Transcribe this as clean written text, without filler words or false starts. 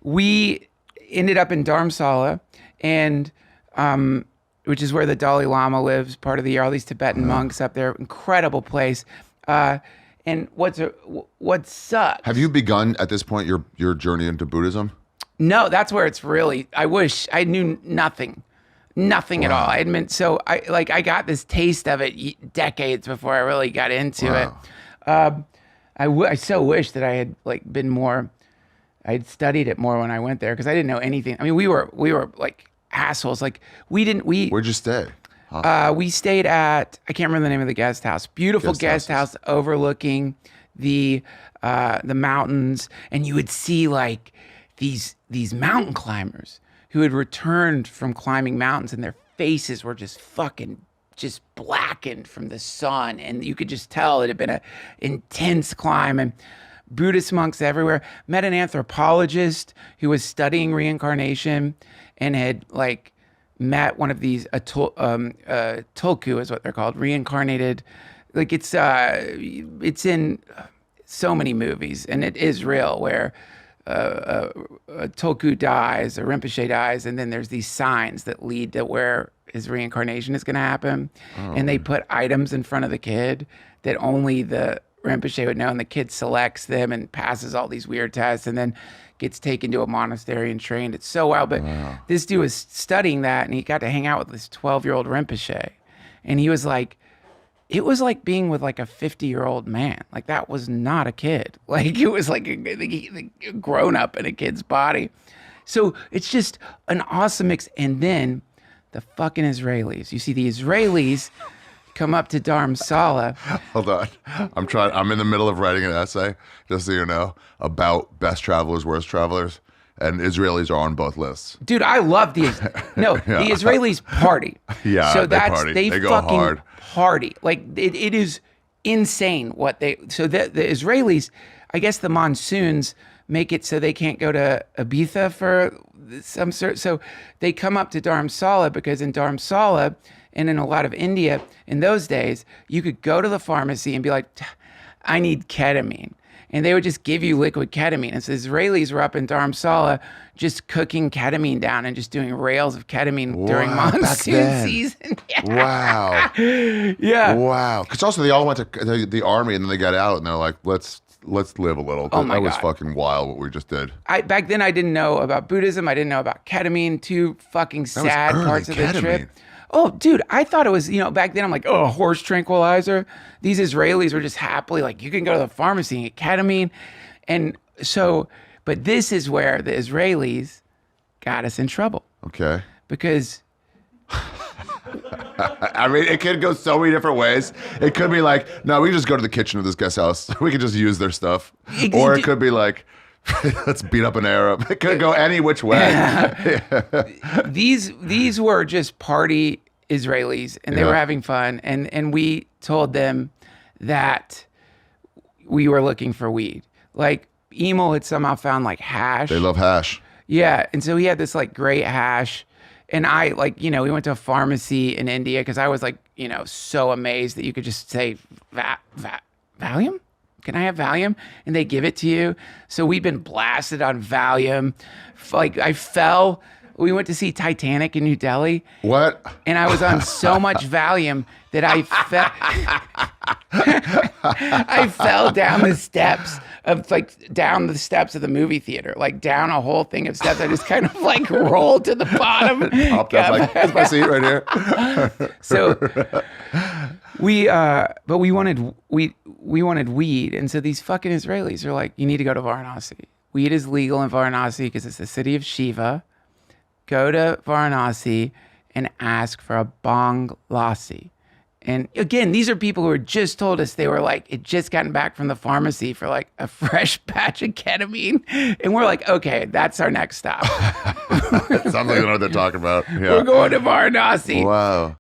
we ended up in Dharamshala, and which is where the Dalai Lama lives part of the year. All these Tibetan monks up there, incredible place. And what sucks? Have you begun at this point your journey into Buddhism? No, that's where it's really. I wish I knew nothing at all. I admit, so I got this taste of it decades before I really got into it. I so wish that I had been more. I had studied it more when I went there because I didn't know anything. I mean, we were like assholes. Like Where'd you stay? We stayed at, I can't remember the name of the guest house. Beautiful guest house overlooking the mountains, and you would see like these mountain climbers who had returned from climbing mountains, and their faces were just blackened from the sun, and you could just tell it had been an intense climb. And Buddhist monks everywhere. Met an anthropologist who was studying reincarnation and had met one of these tulku is what they're called, reincarnated. Like it's in so many movies, and it is real, where a tulku dies, a Rinpoche dies, and then there's these signs that lead to where his reincarnation is going to happen. And they put items in front of the kid that only the Rinpoche would know, and the kid selects them and passes all these weird tests, and then gets taken to a monastery and trained. It's so wild. But this dude was studying that, and he got to hang out with this 12-year-old Rinpoche. And he was like, it was like being with like a 50-year-old man. Like that was not a kid. Like it was like a grown up in a kid's body. So it's just an awesome mix. And then the fucking Israelis. You see the Israelis come up to Dharamshala. Hold on. I'm in the middle of writing an essay, just so you know, about best travelers, worst travelers. And Israelis are on both lists. Dude, I love the Israelis party. Yeah, so they party. They go fucking hard. Party. Like it is insane what the Israelis, I guess the monsoons make it so they can't go to Ibiza for some sort. So they come up to Dharamshala because in Dharamshala and in a lot of India in those days, you could go to the pharmacy and be like, I need ketamine. And they would just give you liquid ketamine. And so Israelis were up in Dharamshala just cooking ketamine down and just doing rails of ketamine during monsoon season. Yeah. Wow. Yeah. Wow. Because also they all went to the army and then they got out and they're like, let's live a little. Oh my God. Was fucking wild what we just did. Back then I didn't know about Buddhism. I didn't know about ketamine. Two fucking sad parts of the trip. Oh, dude, I thought it was, back then I'm like, oh, horse tranquilizer. These Israelis were just happily like, you can go to the pharmacy and get ketamine. And so, but this is where the Israelis got us in trouble. Okay. Because I mean, it could go so many different ways. It could be like, no, we can just go to the kitchen of this guest house. We can just use their stuff. Or it could be like, let's beat up an Arab. It could go any which way. These were just party Israelis, and they were having fun. And we told them that we were looking for weed. Like Emil had somehow found like hash. They love hash. Yeah, and so he had this like great hash. And I we went to a pharmacy in India because I was like, so amazed that you could just say Valium? Can I have Valium? And they give it to you. So we've been blasted on Valium. Like I fell. We went to see Titanic in New Delhi. What? And I was on so much Valium that I fell. I fell down the steps of the movie theater, like down a whole thing of steps. I just kind of like rolled to the bottom. Popped up like, that's my seat right here. So we wanted weed, and so these fucking Israelis are like, you need to go to Varanasi. Weed is legal in Varanasi because it's the city of Shiva. Go to Varanasi and ask for a bong lassi. And again, these are people who had just told us they were like, had just gotten back from the pharmacy for like a fresh batch of ketamine. And we're like, okay, that's our next stop. Sounds like they know what they're talking about. Yeah. We're going to Varanasi. Wow.